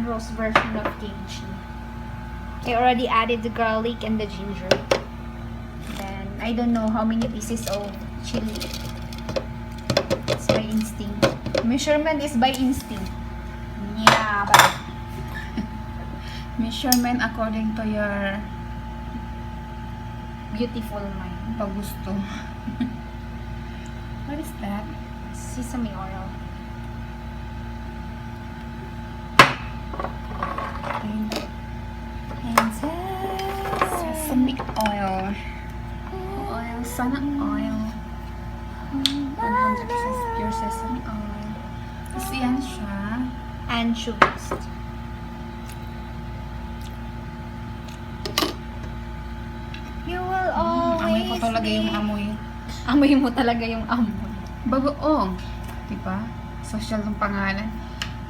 Roast version of kimchi. I already added the garlic and the ginger. Then I don't know how many pieces of chili. It's by instinct. Measurement is by instinct. Yeah, but measurement according to your beautiful mind. pagusto. What is that? Sesame oil. And sesame oil. Oil, sana oil. 100% pure sesame oil. Kasi yan siya. Anchovies. You will Amoy always ko talaga yung amoy. Amoy mo talaga yung amoy. Bagoong. Diba? Social ng pangalan.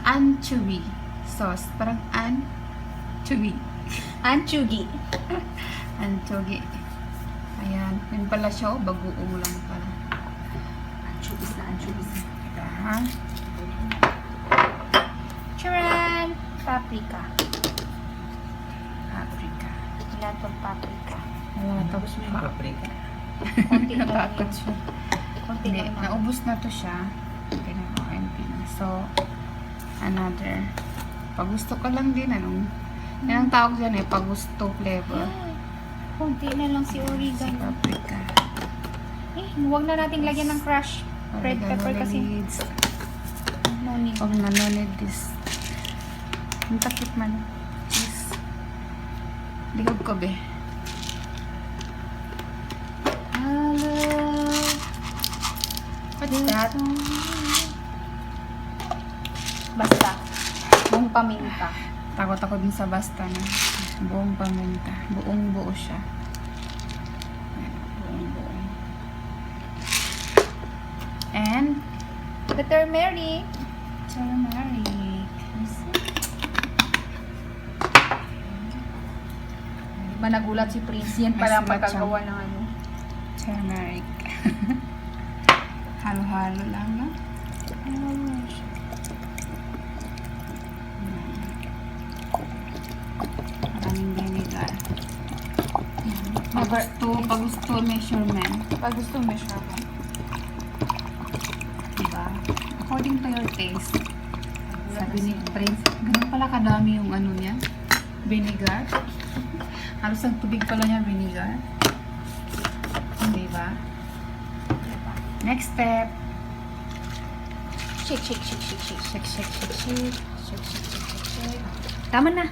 Anchovy sauce. Parang anchovy. Anchovy. Anchovy. Ayan. Yun pala siya. Bagoong lang pala. Anchovies na anchovies. Diba? Charan! Paprika. Paprika. Lahat ng paprika. Wala to. Tapos may paprika. Konti lang Natakot yun. siya. Konti Hindi. lang naman. Naubos na to siya. Pinaka-OMP na. So, another. Pagusto ko lang din. Anong yan ang tawag dyan eh. Pagusto flavor. Konti na lang si Sa oregano. paprika. Huwag na nating lagyan ng crushed red pepper kasi leaves. no need. Pag nanonid this. Ang takip man. Cheese. Ligog ko be. What's that? Basta. Buong paminta. Takot ako din sa basta na. Buong paminta. Buong buo siya. Ayan, buong buo. And The turmeric. turmeric. Diba nagulat si Prince? Yan para Mas magkagawa ng ano. Turmeric. Halo-halo lang, no? Halo siya. Maraming vinegar. Pagusto measurement. Pag gusto mo siya ba? Diba? According to your taste. Sabi ni Prince, ganun pala kadami yung ano niya. Vinegar. Halos ang tubig pala niya vinegar. Diba? Next step. Shake, shake, shake, shake, shake. Shake, shake, shake, shake. Shake, shake, shake, shake, shake. Tama na.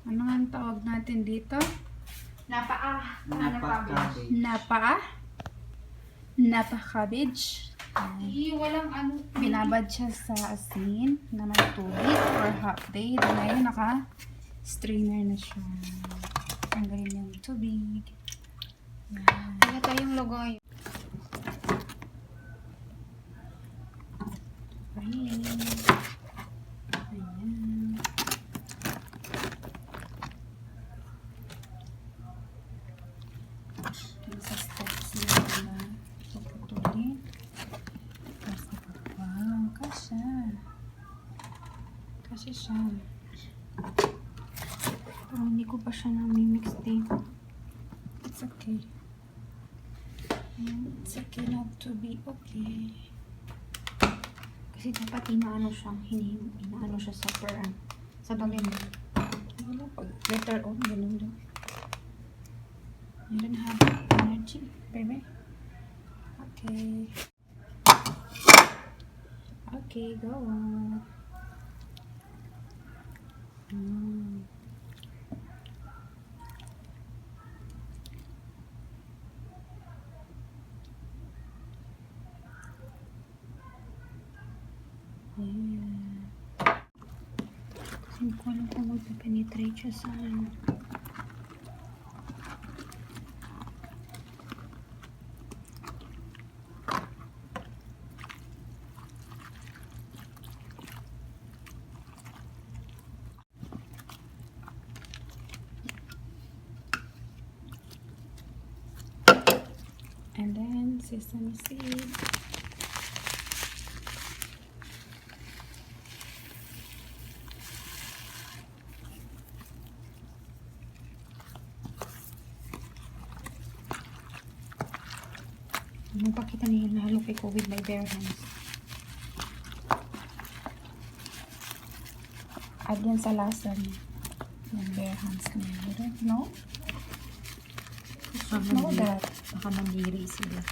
Ano nga ang tawag natin dito? Napa Napaka-cabbage. Napa cabbage. Walang ano. Binabad siya sa asin na may tubig for half day. Then ngayon naka-strainer na siya. Tanggalin yung tubig. Yan. Wala tayong lagay. Ayan. Sa steps na puputulin. Wow, kasi siya. Pero hindi ko pa siya na-mix din. It's okay. It's okay not to be okay. Kasi dapat inaano siya. Inaano siya sa peran. Sa bagay mo. Wala pag later on, ganun din. You don't have energy, baby. Okay. Okay, go on. Hindi ko alam kung magpapenetrate siya sa ano. And then sesame seed. Magpakita niyo na halo kay COVID by bare hands. Add yan sa lasa niya. Yung bare hands niya. You don't know? You should know that. Baka mandiri sila.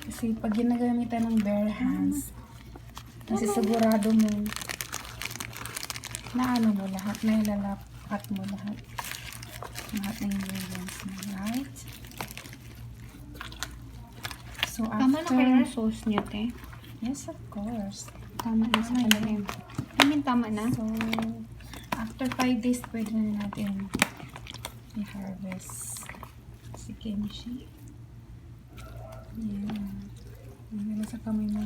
Kasi pag ginagamitan ng bare hands, kasi sigurado mo na ano mo lahat, na ilalapat mo lahat. Lahat ng ingredients mo, right? So Tama na after, kaya yung sauce niya, te? yes, of course. Tama na sa Tama palagay yun. mo. I mean, tama na. So, after 5 days, pwede na natin i-harvest si kimchi. Yan. Nagala sa kamay mo.